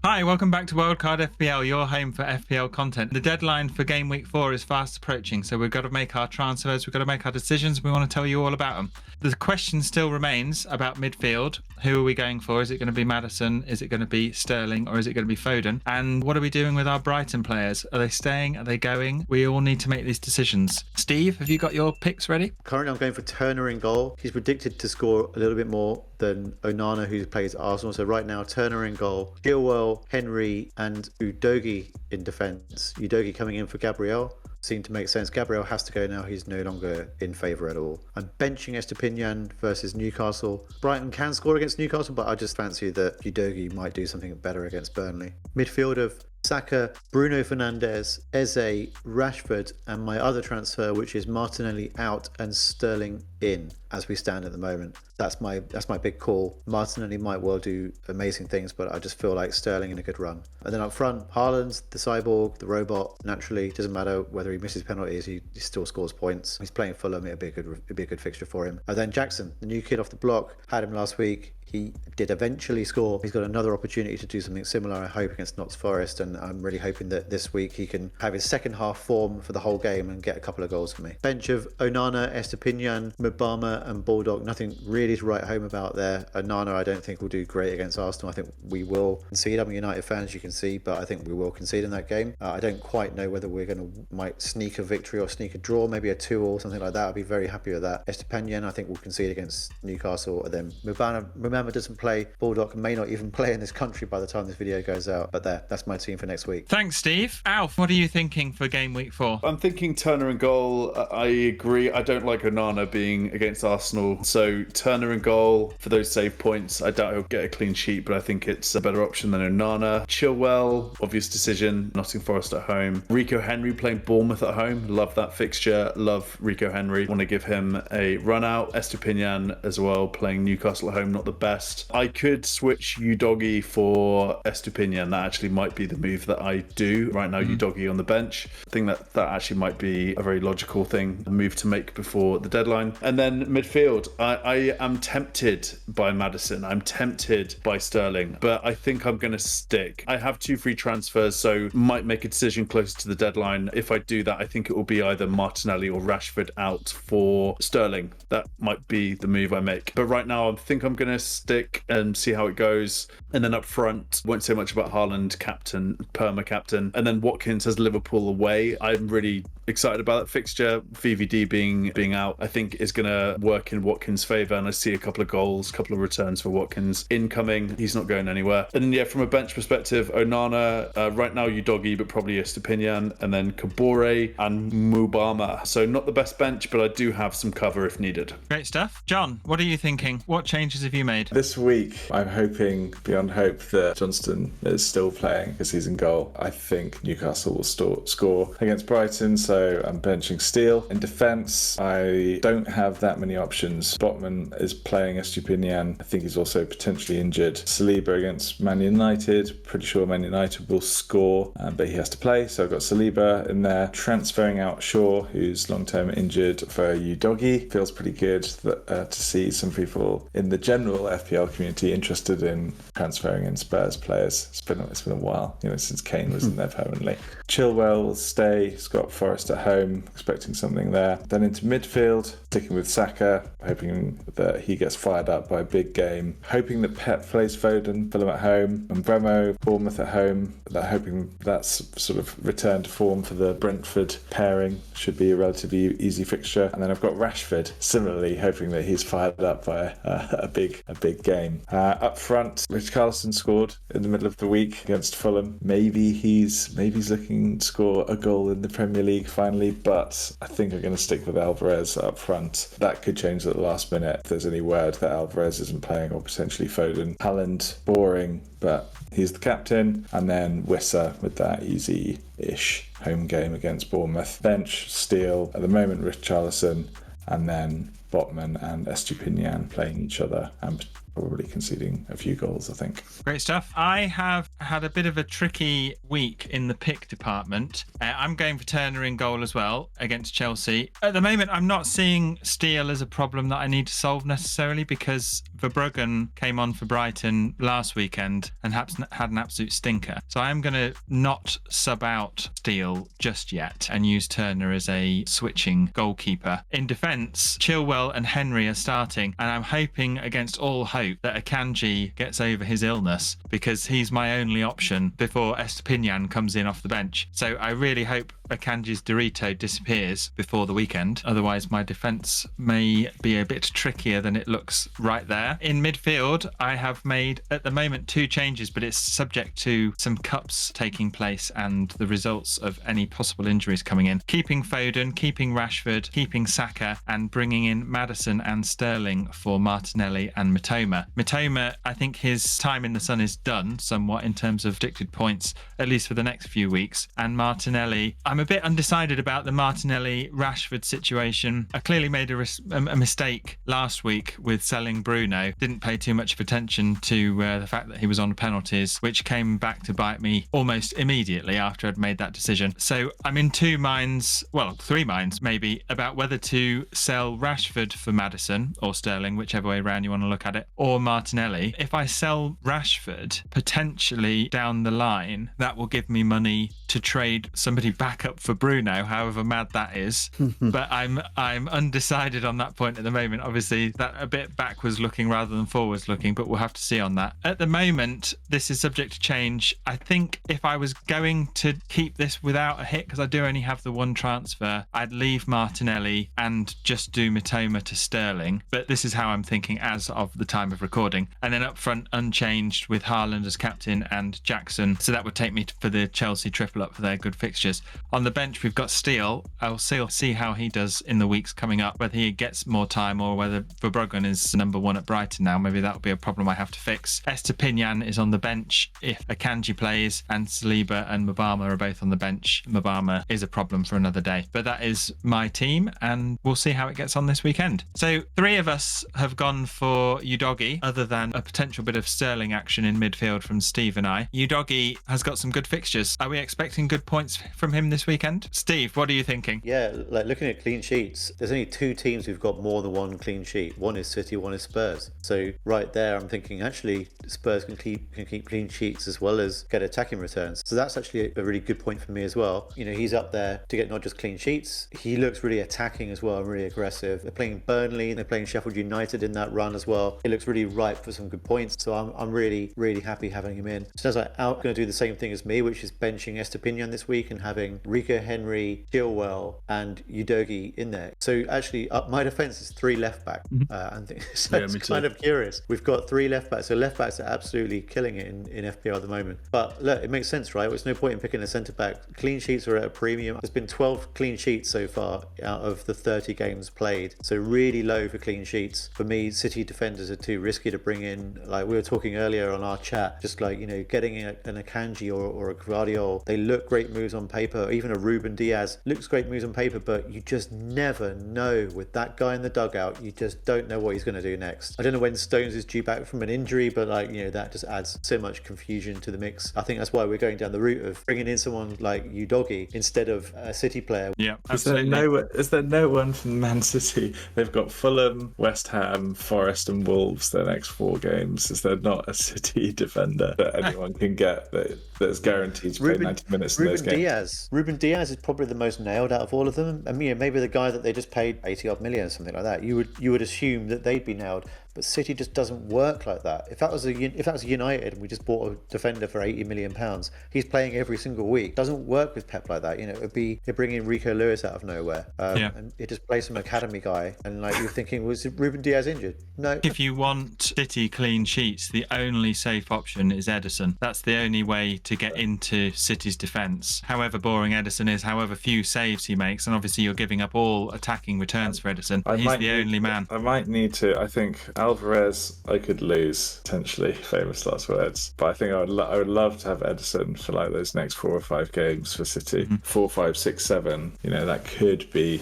Hi, welcome back to Wildcard FPL, your home for FPL content. The deadline for Game Week 4 is fast approaching, so we've got to make our transfers, we've got to make our decisions, we want to tell you all about them. The question still remains about midfield. Who are we going for? Is it going to be Maddison? Is it going to be Sterling? Or is it going to be Foden? And what are we doing with our Brighton players? Are they staying? Are they going? We all need to make these decisions. Steve, have you got your picks ready? Currently, I'm going for Turner in goal. He's predicted to score a little bit more than Onana, who plays Arsenal. So right now, Turner in goal, Chilwell, Henry, and Udogie in defence. Udogie coming in for Gabriel. Seemed to make sense. Gabriel has to go now. He's no longer in favour at all. I'm benching Estupinan versus Newcastle. Brighton can score against Newcastle, but I just fancy that Udogie might do something better against Burnley. Midfield of Saka, Bruno Fernandes, Eze, Rashford, and my other transfer, which is Martinelli out and Sterling in as we stand at the moment. That's my big call. Martinelli might well do amazing things, but I just feel like Sterling in a good run. And then up front, Haaland, the cyborg, the robot. Naturally, doesn't matter whether he misses penalties, he still scores points. He's playing Fulham. It'd be a good fixture for him. And then Jackson, the new kid off the block, had him last week. He did eventually score. He's got another opportunity to do something similar, I hope, against Notts Forest, and I'm really hoping that this week he can have his second half form for the whole game and get a couple of goals for me. Bench of Onana, Estupinan, Mbama and Bulldog. Nothing really to write home about there. Onana I don't think will do great against Arsenal. I think we will concede. I'm a United fan, as you can see, but I think we will concede in that game. I don't quite know whether we're might sneak a victory or sneak a draw, maybe a 2 or something like that. I'd be very happy with that. Estupinan I think will concede against Newcastle, and then Mbama doesn't play. Bulldog may not even play in this country by the time this video goes out. But that's my team for next week. Thanks, Steve. Alf, what are you thinking for Game Week 4? I'm thinking Turner in goal. I agree. I don't like Onana being against Arsenal. So Turner in goal for those save points. I doubt he'll get a clean sheet, but I think it's a better option than Onana. Chilwell, obvious decision. Nottingham Forest at home. Rico Henry playing Bournemouth at home. Love that fixture. Love Rico Henry. Want to give him a run out. Estupinan as well, playing Newcastle at home. Not the best. I could switch Udogie for Estupinan. That actually might be the move that I do right now. Udogie on the bench. I think that actually might be a very logical move to make before the deadline. And then midfield, I am tempted by Maddison. I'm tempted by Sterling, but I think I'm going to stick. I have 2 free transfers, so might make a decision closer to the deadline. If I do that, I think it will be either Martinelli or Rashford out for Sterling. That might be the move I make. But right now, I think I'm going to stick and see how it goes. And then up front, won't say much about Haaland, captain, perma captain. And then Watkins has Liverpool away. I'm really excited about that fixture. VVD being out, I think is going to work in Watkins' favour. And I see a couple of goals, couple of returns for Watkins incoming. He's not going anywhere. And then, yeah, from a bench perspective, Onana, right now Udogie, but probably Estupinan. And then Kabore and Mbama. So not the best bench, but I do have some cover if needed. Great stuff. John, what are you thinking? What changes have you made? This week, I'm hoping beyond hope that Johnston is still playing because he's in goal. I think Newcastle will score against Brighton, so I'm benching Steele. In defence, I don't have that many options. Botman is playing Estupinan. I think he's also potentially injured. Saliba against Man United. Pretty sure Man United will score, but he has to play, so I've got Saliba in there. Transferring out Shaw, who's long-term injured, for Udogie. Feels pretty good to see some people in the general FPL community interested in transferring in Spurs players. It's been a while, since Kane was in there permanently. Chilwell will stay. Scott Forest at home, expecting something there. Then into midfield, sticking with Saka, hoping that he gets fired up by a big game. Hoping that Pep plays Foden, Fulham at home, and Bremo, Bournemouth at home. Hoping that's sort of return to form for the Brentford pairing. Should be a relatively easy fixture. And then I've got Rashford, similarly hoping that he's fired up by a big game. Up front, Richarlison scored in the middle of the week against Fulham. Maybe he's looking to score a goal in the Premier League finally, but I think I'm going to stick with Alvarez up front. That could change at the last minute if there's any word that Alvarez isn't playing, or potentially Foden. Haaland, boring, but he's the captain. And then Wissa with that easy-ish home game against Bournemouth. Bench, Steele, at the moment Richarlison, and then Botman and Estupinan playing each other, and probably conceding a few goals, I think. Great stuff. I have had a bit of a tricky week in the pick department. I'm going for Turner in goal as well against Chelsea. At the moment, I'm not seeing Steele as a problem that I need to solve necessarily, because Verbruggen came on for Brighton last weekend and had an absolute stinker. So I'm going to not sub out Steele just yet and use Turner as a switching goalkeeper. In defence, Chilwell and Henry are starting, and I'm hoping against all hope that Akanji gets over his illness, because he's my only option before Estupinan comes in off the bench. So I really hope Akanji's Dorito disappears before the weekend. Otherwise, my defence may be a bit trickier than it looks right there. In midfield, I have made, at the moment, 2 changes, but it's subject to some cups taking place and the results of any possible injuries coming in. Keeping Foden, keeping Rashford, keeping Saka, and bringing in Maddison and Sterling for Martinelli and Mitoma. Mitoma, I think his time in the sun is done somewhat in terms of predicted points, at least for the next few weeks. And Martinelli, I'm a bit undecided about the Martinelli-Rashford situation. I clearly made a mistake last week with selling Bruno. Didn't pay too much of attention to the fact that he was on penalties, which came back to bite me almost immediately after I'd made that decision. So I'm in 2 minds, well, 3 minds maybe, about whether to sell Rashford for Maddison or Sterling, whichever way around you want to look at it, or Martinelli. If I sell Rashford, potentially down the line, that will give me money to trade somebody back up for Bruno, however mad that is. But I'm undecided on that point at the moment. Obviously, that a bit backwards looking rather than forwards looking, but we'll have to see on that. At the moment, this is subject to change. I think if I was going to keep this without a hit, because I do only have the 1 transfer, I'd leave Martinelli and just do Mitoma to Sterling. But this is how I'm thinking as of the time of recording. And then up front, unchanged with Haaland as captain and Jackson. So that would take me for the Chelsea triple up for their good fixtures. On the bench, we've got Steele. I'll see how he does in the weeks coming up, whether he gets more time or whether Verbruggen is number 1 at Brighton now. Maybe that'll be a problem I have to fix. Estupinan is on the bench if Akanji plays, and Saliba and Mabama are both on the bench. Mabama is a problem for another day. But that is my team, and we'll see how it gets on this weekend. So 3 of us have gone for Udogie, other than a potential bit of Sterling action in midfield from Steve and I. Udogie has got some good fixtures. Are we expecting good points from him this weekend? Steve, what are you thinking? Yeah, like looking at clean sheets, there's only 2 teams who've got more than 1 clean sheet. One is City, one is Spurs. So right there, I'm thinking actually Spurs can keep clean sheets as well as get attacking returns. So that's actually a really good point for me as well. You know, he's up there to get not just clean sheets, he looks really attacking as well and really aggressive. They're playing Burnley, they're playing Sheffield United in that run as well. It looks really ripe for some good points. So I'm really, really happy having him in. Sounds like Out going to do the same thing as me, which is benching Estupinan this week and having Rico, Henry, Chilwell and Udogie in there. So actually, my defence is 3 left back. So it's kind of curious. We've got 3 left backs. So left backs are absolutely killing it in FPL at the moment. But look, it makes sense, right? There's no point in picking a centre back. Clean sheets are at a premium. There's been 12 clean sheets so far out of the 30 games played. So really low for clean sheets. For me, City defenders are too risky to bring in. Like we were talking earlier on our chat, just like, you know, getting an Akanji or a Gvardiol, they look great moves on paper. Even a Ruben Diaz looks great moves on paper, but you just never know with that guy in the dugout. You just don't know what he's going to do next. I don't know when Stones is due back from an injury, but like, you know, that just adds so much confusion to the mix. I think that's why we're going down the route of bringing in someone like Udogie instead of a City player. Yeah, absolutely. Is there no one from Man City? They've got Fulham, West Ham, Forest and Wolves their next 4 games. Is there not a City defender that anyone can get that's guaranteed to play 90 minutes in those games? Ruben Diaz is probably the most nailed out of all of them. I mean, maybe the guy that they just paid 80 odd million or something like that. You would assume that they'd be nailed. But City just doesn't work like that. If that was United and we just bought a defender for £80 million, he's playing every single week. Doesn't work with Pep like that. You know, it'd be they bring in Rico Lewis out of nowhere, and it just plays some academy guy. And like you're thinking, was Ruben Diaz injured? No. If you want City clean sheets, the only safe option is Ederson. That's the only way to get into City's defence. However boring Ederson is, however few saves he makes, and obviously you're giving up all attacking returns for Ederson. He's the only man. I might need to. I think Alvarez, I could lose potentially. Famous last words. But I think I would love to have Ederson for like those next 4 or 5 games for City. 4, 5, 6, 7. You know, that could be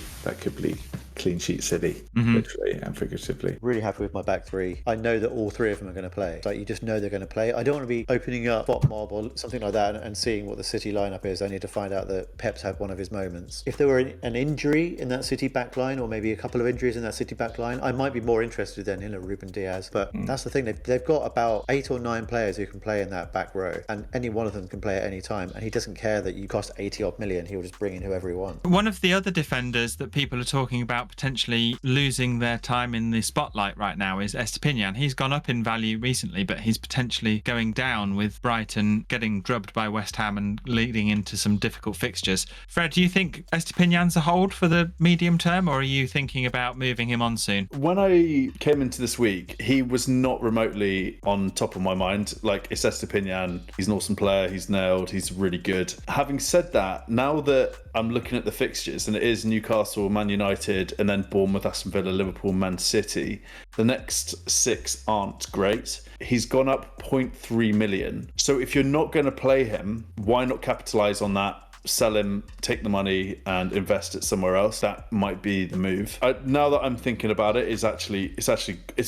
clean sheet city, literally and figuratively. Really happy with my back three. I know that all three of them are going to play. Like, you just know they're going to play. I don't want to be opening up bot mob or something like that and seeing what the City lineup is. I need to find out that Pep's had one of his moments. If there were an injury in that City back line, or maybe a couple of injuries in that City back line, I might be more interested then in a Ruben Diaz. But that's the thing. They've got about 8 or 9 players who can play in that back row, and any one of them can play at any time. And he doesn't care that you cost 80 odd million. He'll just bring in whoever he wants. One of the other defenders that people are talking about potentially losing their time in the spotlight right now is Estupinan. He's gone up in value recently, but he's potentially going down with Brighton getting drubbed by West Ham and leading into some difficult fixtures. Fred, do you think Estupinan's a hold for the medium term, or are you thinking about moving him on soon? When I came into this week, he was not remotely on top of my mind. Like, it's Estupinan, he's an awesome player, he's nailed, he's really good. Having said that, now that I'm looking at the fixtures, and it is Newcastle, Man United, and then Bournemouth, Aston Villa, Liverpool, Man City, the next 6 aren't great. He's gone up 0.3 million. So if you're not going to play him, why not capitalise on that? Sell him, take the money and invest it somewhere else. That might be the move. Now that I'm thinking about it, it's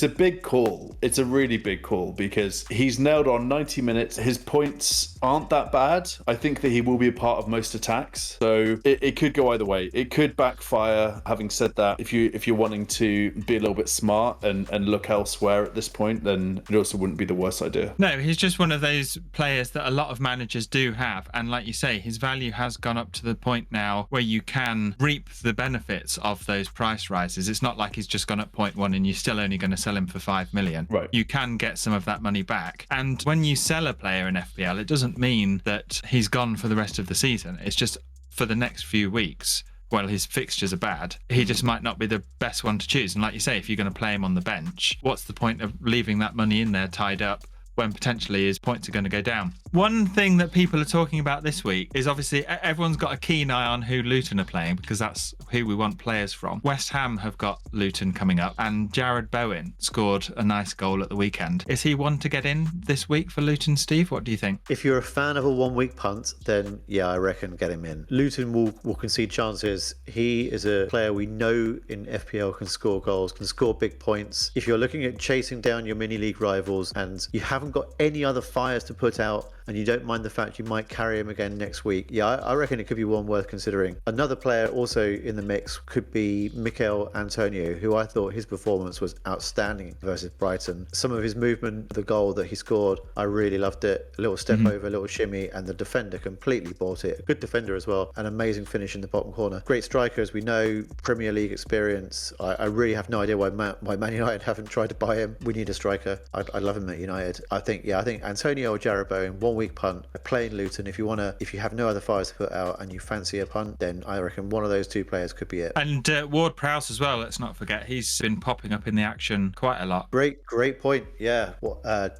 a big call. It's a really big call because he's nailed on 90 minutes. His points aren't that bad. I think that he will be a part of most attacks. So it could go either way. It could backfire. Having said that, if you're wanting to be a little bit smart and look elsewhere at this point, then it also wouldn't be the worst idea. No, he's just one of those players that a lot of managers do have. And like you say, his value has gone up to the point now where you can reap the benefits of those price rises. It's not like he's just gone up 0.1 and you're still only going to sell him for 5 million. Right. You can get some of that money back. And when you sell a player in FPL, it doesn't mean that he's gone for the rest of the season. It's just for the next few weeks. Well, his fixtures are bad. He just might not be the best one to choose. And like you say, if you're going to play him on the bench, what's the point of leaving that money in there tied up when potentially his points are going to go down? One thing that people are talking about this week is obviously everyone's got a keen eye on who Luton are playing because that's who we want players from. West Ham have got Luton coming up and Jared Bowen scored a nice goal at the weekend. Is he one to get in this week for Luton, Steve? What do you think? If you're a fan of a 1 week punt, then yeah, I reckon get him in. Luton will concede chances. He is a player we know in FPL can score goals, can score big points. If you're looking at chasing down your mini league rivals and you haven't got any other fires to put out and you don't mind the fact you might carry him again next week, yeah, I reckon it could be one worth considering. Another player also in the mix could be Mikel Antonio, who I thought his performance was outstanding versus Brighton. Some of his movement, the goal that he scored, I really loved it. A little step over, a little shimmy, and the defender completely bought it. A good defender as well. An amazing finish in the bottom corner. Great striker, as we know, Premier League experience. I really have no idea why Man United haven't tried to buy him. We need a striker. I love him at United. I think Antonio or Jared Bowen, 1 week punt, playing Luton. If you have no other fires to put out and you fancy a punt, then I reckon one of those 2 players could be it. And Ward-Prowse as well, let's not forget. He's been popping up in the action quite a lot. Great point. Yeah.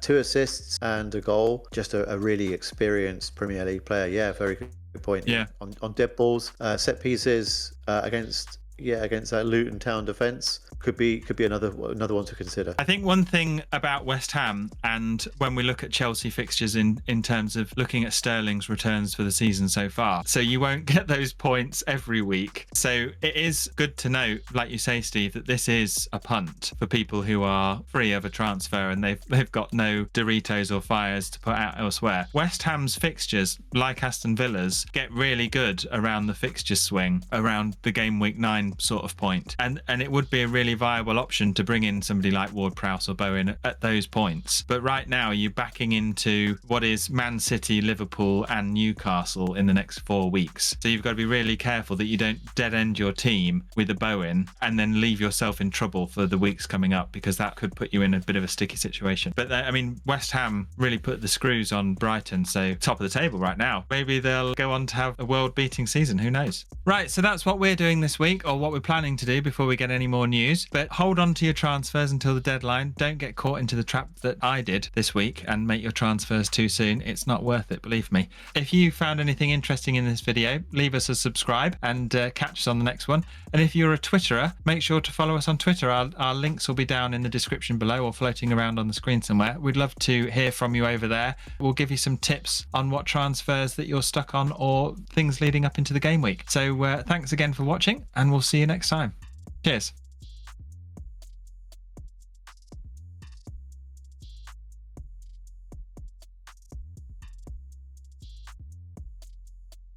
2 assists and a goal. Just a really experienced Premier League player. Yeah, very good point. Yeah. On dead balls, set pieces against that Luton Town defence could be another one to consider. I think one thing about West Ham, and when we look at Chelsea fixtures in terms of looking at Sterling's returns for the season so far, so you won't get those points every week. So it is good to note, like you say, Steve, that this is a punt for people who are free of a transfer and they've got no Doritos or fires to put out elsewhere. West Ham's fixtures, like Aston Villa's, get really good around the fixture swing, around the game week 9 sort of point, and it would be a really viable option to bring in somebody like Ward-Prowse or Bowen at those points. But right now you're backing into what is Man City, Liverpool and Newcastle in the next 4 weeks, so you've got to be really careful that you don't dead end your team with a Bowen and then leave yourself in trouble for the weeks coming up, because that could put you in a bit of a sticky situation. But I mean, West Ham really put the screws on Brighton, so top of the table right now. Maybe they'll go on to have a world-beating season, who knows? Right, so that's what we're doing this week, or what we're planning to do before we get any more news. But hold on to your transfers until the deadline. Don't get caught into the trap that I did this week and make your transfers too soon. It's not worth it, believe me. If you found anything interesting in this video, leave us a subscribe and catch us on the next one. And if you're a Twitterer, make sure to follow us on Twitter. Our links will be down in the description below or floating around on the screen somewhere. We'd love to hear from you over there. We'll give you some tips on what transfers that you're stuck on or things leading up into the game week. So thanks again for watching, and we'll see you next time. Cheers.